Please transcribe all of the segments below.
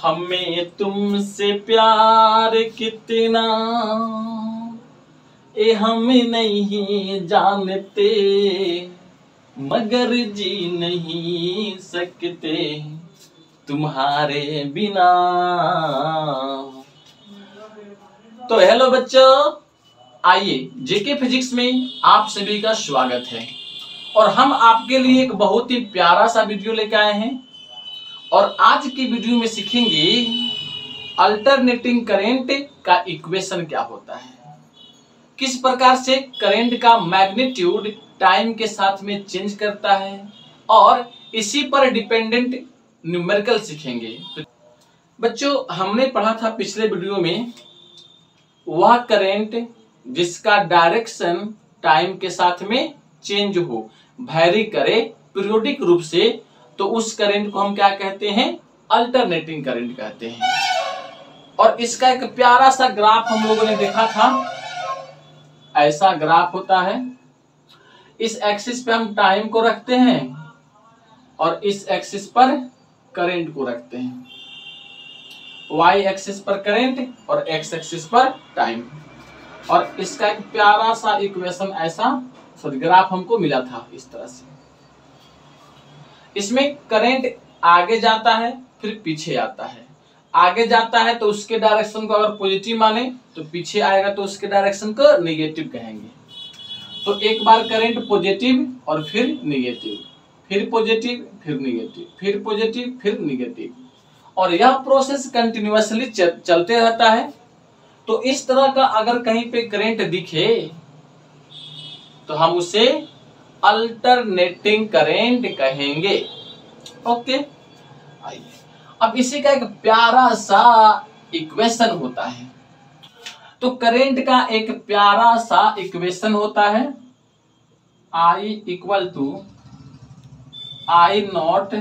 हमें तुमसे प्यार कितना ये हम नहीं जानते, मगर जी नहीं सकते तुम्हारे बिना। तो हेलो बच्चों, आइए जेके फिजिक्स में आप सभी का स्वागत है। और हम आपके लिए एक बहुत ही प्यारा सा वीडियो लेकर आए हैं। और आज की वीडियो में सीखेंगे अल्टरनेटिंग करंट का इक्वेशन क्या होता है, किस प्रकार से करंट का मैग्नीट्यूड टाइम के साथ में चेंज करता है, और इसी पर डिपेंडेंट न्यूमेरिकल सीखेंगे। बच्चों, हमने पढ़ा था पिछले वीडियो में वह करंट जिसका डायरेक्शन टाइम के साथ में चेंज हो, वैरी करे पीरियोडिक रूप से, तो उस करंट को हम क्या कहते हैं? अल्टरनेटिंग करंट कहते हैं। और इसका एक प्यारा सा ग्राफ हम लोगों ने देखा था। ऐसा ग्राफ होता है। इस एक्सिस पे हम टाइम को रखते हैं और इस एक्सिस पर करंट को रखते हैं। वाई एक्सिस पर करंट और एक्स एक्सिस पर टाइम। और इसका एक प्यारा सा इक्वेशन ऐसा ग्राफ हमको मिला था इस तरह से। इसमें करंट आगे जाता है फिर पीछे आता है। आगे जाता है तो उसके डायरेक्शन को अगर पॉजिटिव माने तो पीछे आएगा तो उसके डायरेक्शन को नेगेटिव कहेंगे। तो एक बार करंट पॉजिटिव और फिर नेगेटिव, फिर पॉजिटिव फिर नेगेटिव, फिर पॉजिटिव फिर नेगेटिव, और यह प्रोसेस कंटिन्यूअसली चलते रहता है। तो इस तरह का अगर कहीं पे करंट दिखे तो हम उसे अल्टरनेटिंग करंट कहेंगे। ओके, आइए अब इसी का एक प्यारा सा इक्वेशन होता है। तो करंट का एक प्यारा सा इक्वेशन होता है, I equal to I naught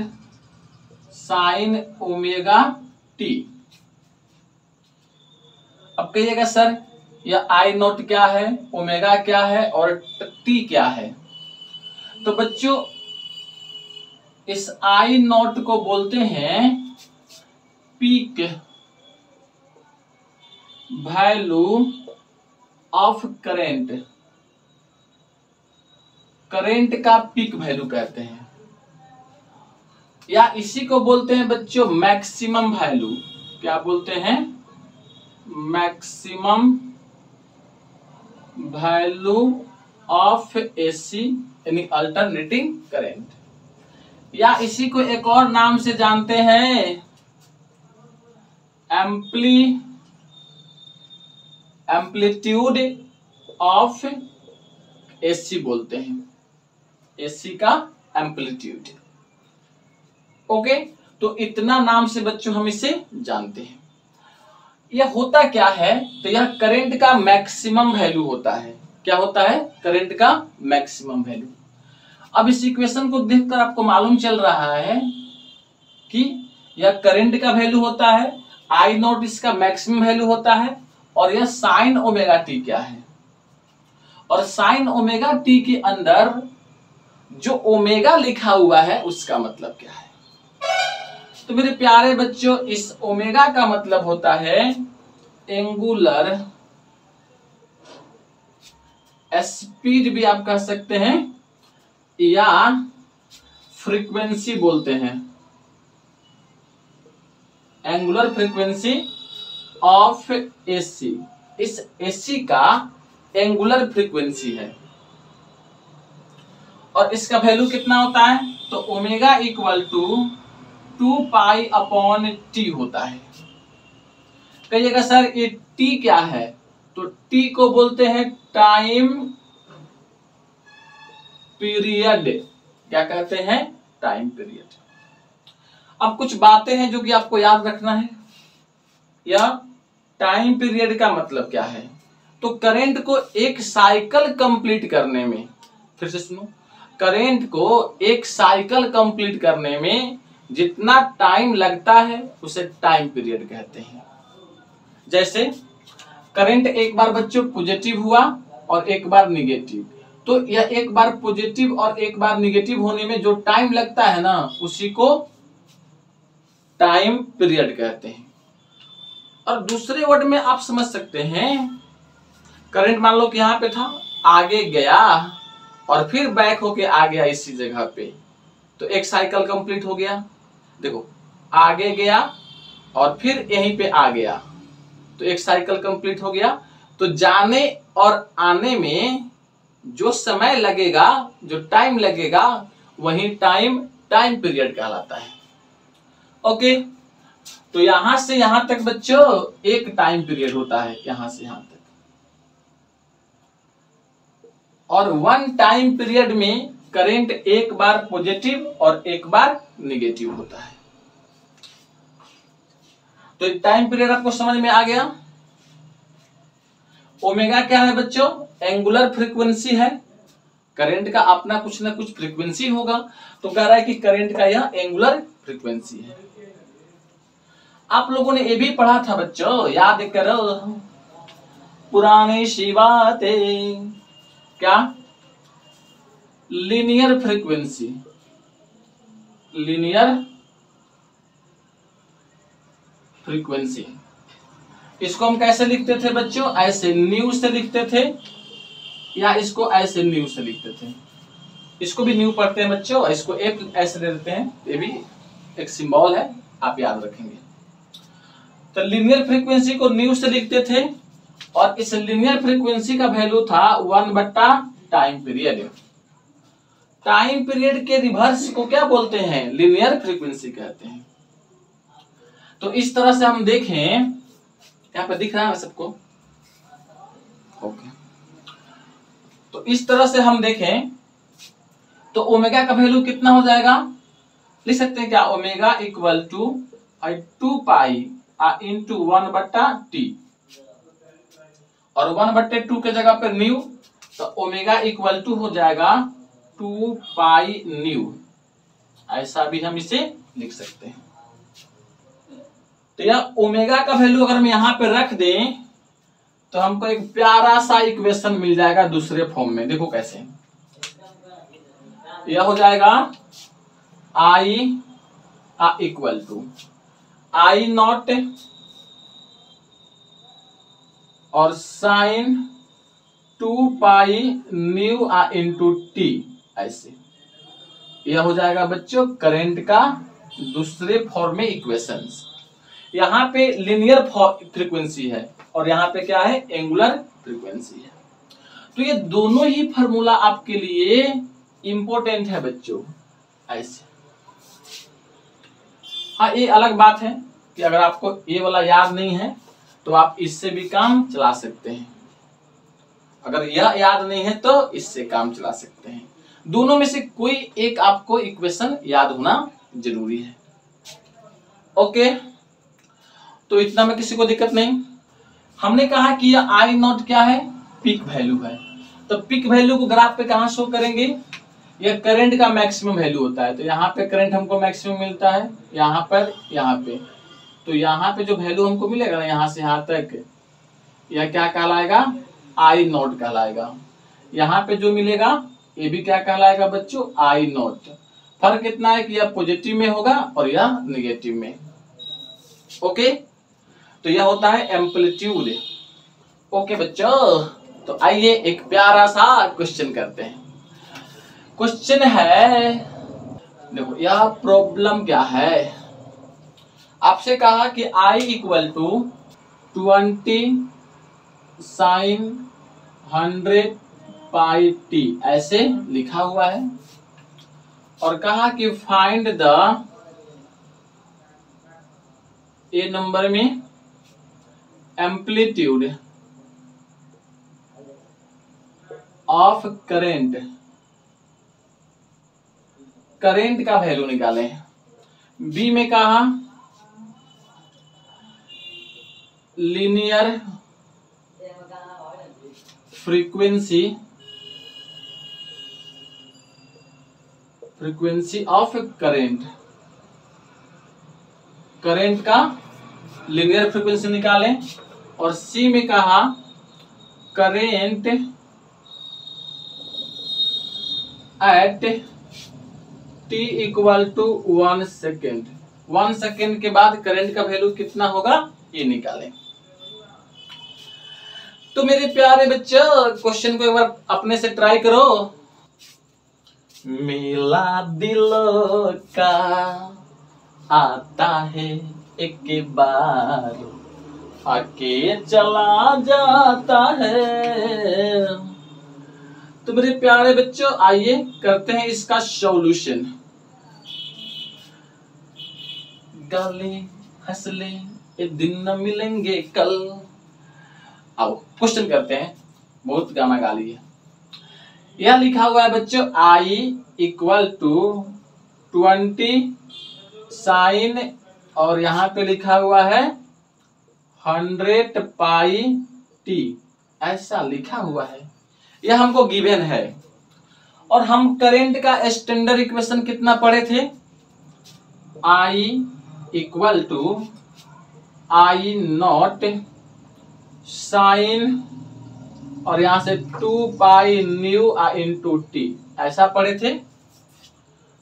sine omega T. अब कहिएगा सर यह I नॉट क्या है, ओमेगा क्या है और टी क्या है? तो बच्चों, इस I नॉट को बोलते हैं peak value of current. Current का पीक वैल्यू कहते हैं, या इसी को बोलते हैं बच्चों मैक्सिमम वैल्यू। क्या बोलते हैं? मैक्सिमम वैल्यू ऑफ एसी यानी अल्टरनेटिंग करंट, या इसी को एक और नाम से जानते हैं एम्पलीट्यूड ऑफ एसी बोलते हैं, एसी का एम्पलीट्यूड। ओके, तो इतना नाम से बच्चों हम इसे जानते हैं। यह होता क्या है? तो यह करंट का मैक्सिमम वैल्यू होता है। क्या होता है? करंट का मैक्सिमम वैल्यू। अब इस इक्वेशन को देखकर आपको मालूम चल रहा है कि यह करंट का वैल्यू होता है, I नॉट इसका मैक्सिमम वैल्यू होता है, और यह साइन ओमेगा टी क्या है। और साइन ओमेगा टी के अंदर जो ओमेगा लिखा हुआ है उसका मतलब क्या है? तो मेरे प्यारे बच्चों, इस ओमेगा का मतलब होता है एंगुलर स्पीड भी आप कह सकते हैं, या फ्रीक्वेंसी बोलते हैं, एंगुलर फ्रीक्वेंसी ऑफ एसी। इस एसी का एंगुलर फ्रीक्वेंसी है। और इसका वैल्यू कितना होता है? तो omega equal to 2 pi upon T होता है। कहिएगा सर ये टी क्या है? तो टी को बोलते हैं टाइम पीरियड। क्या कहते हैं? Time period. अब कुछ बातें हैं जो कि आपको याद रखना है। या टाइम पीरियड का मतलब क्या है? तो करंट को एक साइकिल कंप्लीट करने में, फिर से सुनो, करंट को एक साइकिल कंप्लीट करने में जितना टाइम लगता है उसे टाइम पीरियड कहते हैं। जैसे करंट एक बार बच्चों पॉजिटिव हुआ और एक बार निगेटिव, तो यह एक बार पॉजिटिव और एक बार निगेटिव होने में जो टाइम लगता है ना, उसी को टाइम पीरियड कहते हैं। और दूसरे वर्ड में आप समझ सकते हैं, करंट मान लो कि यहाँ पे था, आगे गया और फिर बैक होके आ गया इसी जगह पे, तो एक साइकिल कंप्लीट हो गया। देखो, आगे गया और फिर यहीं पे आ गया, तो एक साइकिल कंप्लीट हो गया। तो जाने और आने में जो समय लगेगा, जो टाइम लगेगा, वही टाइम पीरियड कहलाता है। ओके, तो यहां से यहां तक बच्चों एक टाइम पीरियड होता है, यहां से यहां तक। और वन टाइम पीरियड में करंट एक बार पॉजिटिव और एक बार निगेटिव होता है। तो टाइम पीरियड आपको समझ में आ गया। ओमेगा क्या है बच्चों? एंगुलर फ्रीक्वेंसी है। करंट का अपना कुछ ना कुछ फ्रीक्वेंसी होगा, तो कह रहा है कि करंट का यह एंगुलर फ्रीक्वेंसी है। आप लोगों ने ये भी पढ़ा था बच्चों, याद करो पुरानी सी बातें, क्या? Linear frequency, linear frequency. इसको हम कैसे लिखते थे बच्चों? ऐसे न्यू से लिखते थे, या इसको ऐसे न्यू से लिखते थे। इसको भी न्यू पढ़ते हैं बच्चों, इसको एफ ऐसे दे देते हैं, ये भी एक सिंबल है, आप याद रखेंगे। तो लीनियर फ्रीक्वेंसी को न्यू से लिखते थे, और इस लीनियर फ्रीक्वेंसी का वैल्यू था 1/टाइम पीरियड। टाइम पीरियड के रिवर्स को क्या बोलते हैं? लीनियर फ्रीक्वेंसी कहते हैं। तो इस तरह से हम देखें, यहाँ पे दिख रहा है सबको? ओके, तो इस तरह से हम देखें तो ओमेगा का वैल्यू कितना हो जाएगा? लिख सकते हैं क्या? Omega equal to 2 pi into 1/t, और 1/2 के जगह पर न्यू, तो ओमेगा इक्वल टू हो जाएगा 2 पाई न्यू। ऐसा भी हम इसे लिख सकते हैं। तो यह ओमेगा का वैल्यू अगर हम यहां पे रख दें तो हमको एक प्यारा सा इक्वेशन मिल जाएगा दूसरे फॉर्म में। देखो कैसे, यह हो जाएगा I equal to I naught और sine 2 pi nu into T. ऐसे यह हो जाएगा बच्चों करंट का दूसरे फॉर्म में इक्वेशंस। यहाँ पे लीनियर फ्रीक्वेंसी है और यहाँ पे क्या है? एंगुलर फ्रीक्वेंसी है। तो ये दोनों ही फार्मूला आपके लिए इंपॉर्टेंट है बच्चों। ऐसे हाँ, ये अलग बात है कि अगर आपको ये वाला याद नहीं है तो आप इससे भी काम चला सकते हैं। अगर यह याद नहीं है तो इससे काम चला सकते हैं। दोनों में से कोई एक आपको इक्वेशन याद होना जरूरी है। ओके, तो इतना में किसी को दिक्कत नहीं। हमने कहा कि यह आई नॉट क्या है? पीक वैल्यू है। तो पीक वैल्यू को ग्राफ पे कहां शो करेंगे? यह करंट का मैक्सिमम वैल्यू होता है। तो यहाँ पे करंट हमको मैक्सिमम मिलता है, यहाँ पर, यहाँ पे। तो यहाँ पे जो वैल्यू हमको मिलेगा ना, यहाँ से यहाँ तक, यह क्या कहलाएगा? आई नॉट कहलाएगा। यहाँ पे जो मिलेगा ये भी क्या कहलाएगा बच्चों? आई नॉट। फर्क इतना है कि यह पॉजिटिव में होगा और यह निगेटिव में। ओके, तो यह होता है एम्पलीट्यूड। ओके बच्चों, तो आइए एक प्यारा सा क्वेश्चन करते हैं। क्वेश्चन है, देखो यह प्रॉब्लम क्या है? आपसे कहा कि I equal to 20 sine 100 pi T, ऐसे लिखा हुआ है, और कहा कि फाइंड द ए नंबर में एम्पलीट्यूड ऑफ करंट, करंट का वैल्यू निकालें। बी में कहा linear frequency of current, current का लीनियर फ्रीक्वेंसी निकालें। और सी में कहा current at t equal to 1 second, 1 second के बाद करंट का वैल्यू कितना होगा ये निकालें। तो मेरे प्यारे बच्चों क्वेश्चन को एक बार अपने से ट्राई करो। मेला दिलों का आता है एक बार, आके चला जाता है। तो मेरे प्यारे बच्चों आइए करते हैं इसका सॉल्यूशन। गाले हंस ले ये दिन न मिलेंगे कल। आओ क्वेश्चन करते हैं, बहुत गाना गा लिए। यह लिखा हुआ है बच्चों I इक्वल टू 20 साइन और यहाँ पे लिखा हुआ है 100 पाई टी, ऐसा लिखा हुआ है। यह हमको गिवन है और हम करंट का स्टैंडर्ड इक्वेशन कितना पढ़े थे, I equal to I naught sine और यहां से 2 पाई न्यू इंटू टी, ऐसा पढ़े थे।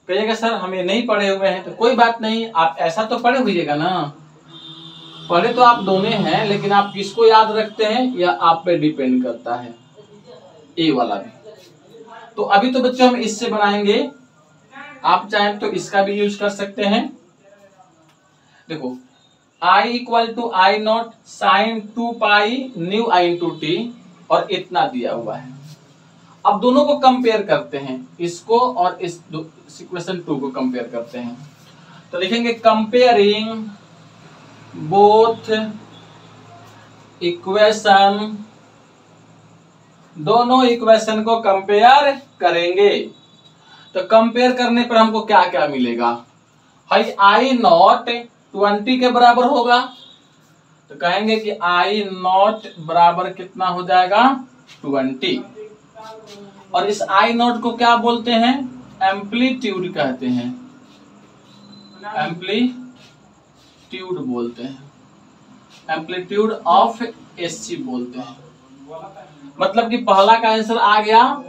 कहिएगा सर हमें नहीं पढ़े हुए हैं, तो कोई बात नहीं, आप ऐसा तो पढ़े हुईएगा ना। पढ़े तो आप दोनों हैं, लेकिन आप किसको याद रखते हैं यह आप पे डिपेंड करता है, ए वाला भी। तो अभी तो बच्चों हम इससे बनाएंगे, आप चाहें तो इसका भी यूज कर सकते हैं। देखो I equal to I naught sine 2 pi nu I into T और इतना दिया हुआ है। अब दोनों को कंपेयर करते हैं, इसको और इस इक्वेशन 2 को कंपेयर करते हैं। तो लिखेंगे कंपेयरिंग बोथ इक्वेशन, दोनों इक्वेशन को कंपेयर करेंगे। तो कंपेयर करने पर हमको क्या क्या मिलेगा, भाई I नॉट 20 के बराबर होगा, तो कहेंगे कि I नॉट बराबर कितना हो जाएगा 20। और इस I नॉट को क्या बोलते हैं, एम्पलीट्यूड कहते हैं, एम्पलीट्यूड बोलते हैं, एम्पलीट्यूड ऑफ एससी बोलते हैं। मतलब कि पहला का आंसर आ गया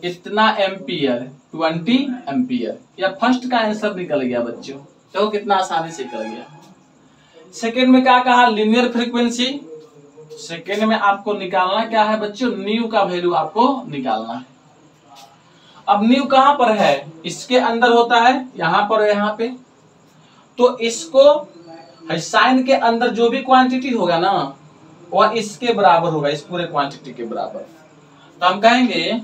इतना एम्पियर, 20 एम्पियर, या फर्स्ट का आंसर निकल गया बच्चों। देखो कितना आसानी से निकल गया। सेकेंड में क्या कहा, लीनियर फ्रीक्वेंसी। सेकेंड में आपको निकालना क्या है बच्चों, न्यू का वैल्यू आपको निकालना है। अब न्यू कहां पर है, इसके अंदर होता है, यहां पर यहाँ पे। तो इसको साइन के अंदर जो भी क्वांटिटी होगा ना वह इसके बराबर होगा, इस पूरे क्वांटिटी के बराबर। तो हम कहेंगे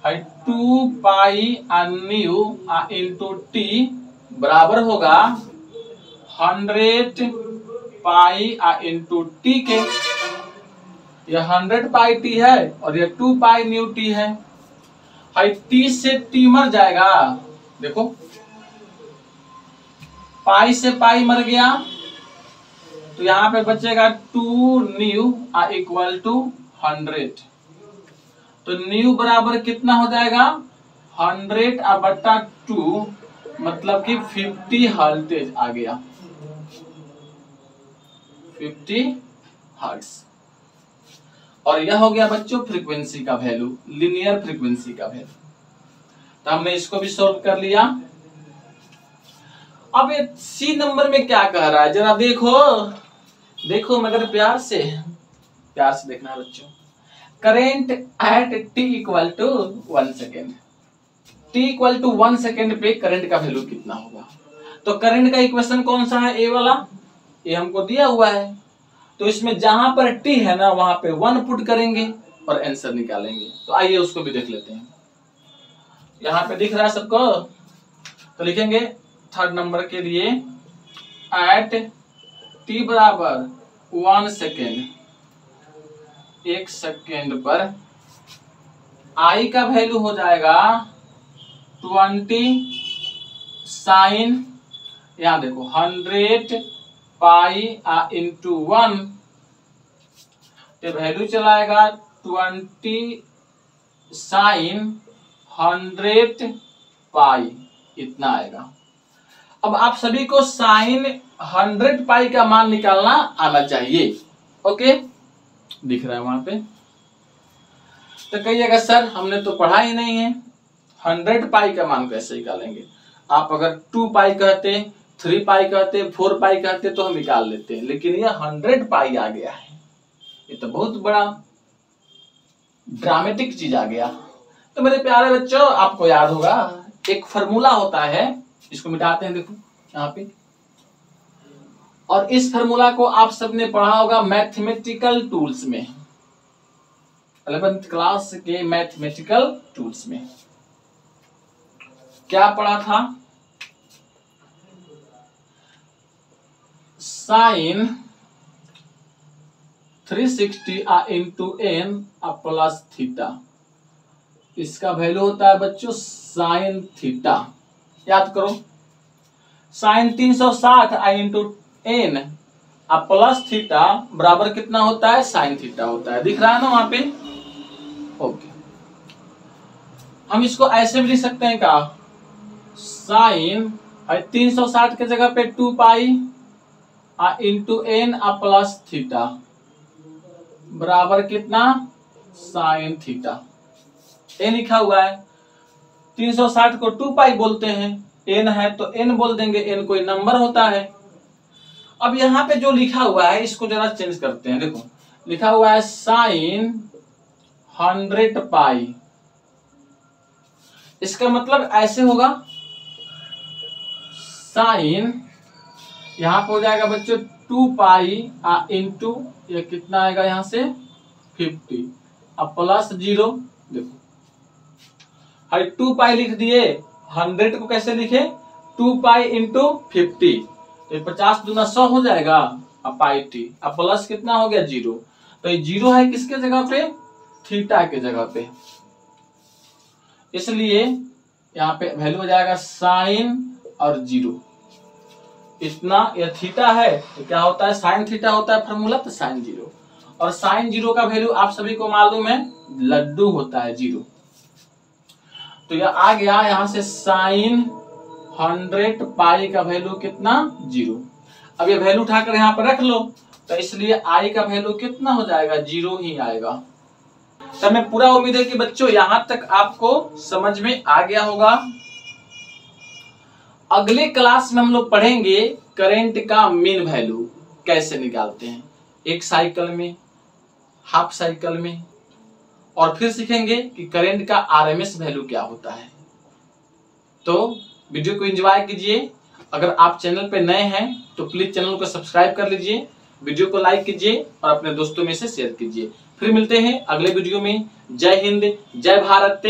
2 पाई न्यू इंटू टी बराबर होगा 100 पाई इंटू टी के। यह 100 पाई टी है और यह 2 पाई न्यू टी है। टी से टी मर जाएगा, देखो पाई से पाई मर गया, तो यहाँ पे बचेगा 2 न्यू इक्वल टू 100। तो न्यू बराबर कितना हो जाएगा 100/2, मतलब कि 50 हर्ट्ज आ गया, 50 हर्ट्ज। और यह हो गया बच्चों फ्रीक्वेंसी का वैल्यू, लीनियर फ्रीक्वेंसी का वैल्यू। तो हमने इसको भी सॉल्व कर लिया। अब ये सी नंबर में क्या कह रहा है जरा देखो, देखो मगर प्यार से देखना है बच्चों। Current at T equal to 1 second, T equal to 1 second पे करंट का वैल्यू कितना होगा। तो करंट का इक्वेशन कौन सा है, ए वाला, ये हमको दिया हुआ है। तो इसमें जहां पर टी है ना वहां पे 1 पुट करेंगे और आंसर निकालेंगे। तो आइए उसको भी देख लेते हैं। यहाँ पे दिख रहा है सबको, तो लिखेंगे थर्ड नंबर के लिए एट टी बराबर 1 सेकेंड, 1 सेकेंड पर आई का वैल्यू हो जाएगा 20 साइन, यहां देखो 100 पाई इंटू 1, वैल्यू चलाएगा 20 साइन 100 पाई, इतना आएगा। अब आप सभी को साइन 100 पाई का मान निकालना आना चाहिए। ओके, दिख रहा है वहां पे। तो कहिएगा सर हमने तो पढ़ा ही नहीं है, 100 पाई का मान कैसे निकालेंगे। आप अगर 2 पाई कहते, 3 पाई कहते, 4 पाई कहते तो हम निकाल लेते हैं, लेकिन ये 100 पाई आ गया है। ये तो बहुत बड़ा ड्रामेटिक चीज आ गया। तो मेरे प्यारे बच्चों, आपको याद होगा एक फॉर्मूला होता है, इसको मिटाते हैं, देखो यहाँ पे। और इस फॉर्मूला को आप सबने पढ़ा होगा मैथमेटिकल टूल्स में, 11th क्लास के मैथमेटिकल टूल्स में। क्या पढ़ा था? Sine 360 into N plus theta, इसका वैल्यू होता है बच्चों साइन थीटा। याद करो, sine 360 into N plus theta बराबर कितना होता है? साइन थीटा होता है। दिख रहा है ना वहां पे? ओके, हम इसको ऐसे भी लिख सकते हैं का, साइन 360 के जगह पे 2 pi into N plus theta बराबर कितना? Sine theta. एन लिखा हुआ है, 360 को 2 पाई बोलते हैं, एन है तो एन बोल देंगे, एन कोई नंबर होता है। अब यहाँ पे जो लिखा हुआ है इसको जरा चेंज करते हैं। देखो लिखा हुआ है साइन 100 पाई, इसका मतलब ऐसे होगा, साइन यहाँ पे हो जाएगा बच्चों 2 पाई इंटू ये कितना आएगा यहाँ से 50 अब प्लस 0। देखो 2 पाई लिख दिए, 100 को कैसे लिखे? 2 पाई इंटू 50, तो 50 दूना 100 हो जाएगा, अब पाई टी, अब प्लस कितना हो गया? 0। तो ये 0 है किसके जगह पे? थीटा के जगह पे, इसलिए यहाँ पे वैल्यू हो जाएगा साइन और 0 इतना। ये थीटा है तो क्या होता है? साइन थीटा होता है फॉर्मूला, तो साइन 0। और साइन 0 का वैल्यू आप सभी को मालूम है, लड्डू होता है 0। तो यह आ गया यहाँ से साइन 100 पाई का वैल्यू कितना? 0। अब ये वैल्यू उठाकर यहाँ पर रख लो, तो इसलिए आई का वैल्यू कितना हो जाएगा? 0 ही आएगा। तो मैं पूरा उम्मीद है कि बच्चों यहां तक आपको समझ में आ गया होगा। अगले क्लास में हम लोग पढ़ेंगे करंट का मीन वैल्यू कैसे निकालते हैं, एक साइकिल में, हाफ साइकिल में, और फिर सीखेंगे कि करंट का आरएमएस वैल्यू क्या होता है। तो वीडियो को एंजॉय कीजिए। अगर आप चैनल पे नए हैं तो प्लीज चैनल को सब्सक्राइब कर लीजिए, वीडियो को लाइक कीजिए और अपने दोस्तों में से शेयर कीजिए। फिर मिलते हैं अगले वीडियो में। जय हिंद, जय भारत।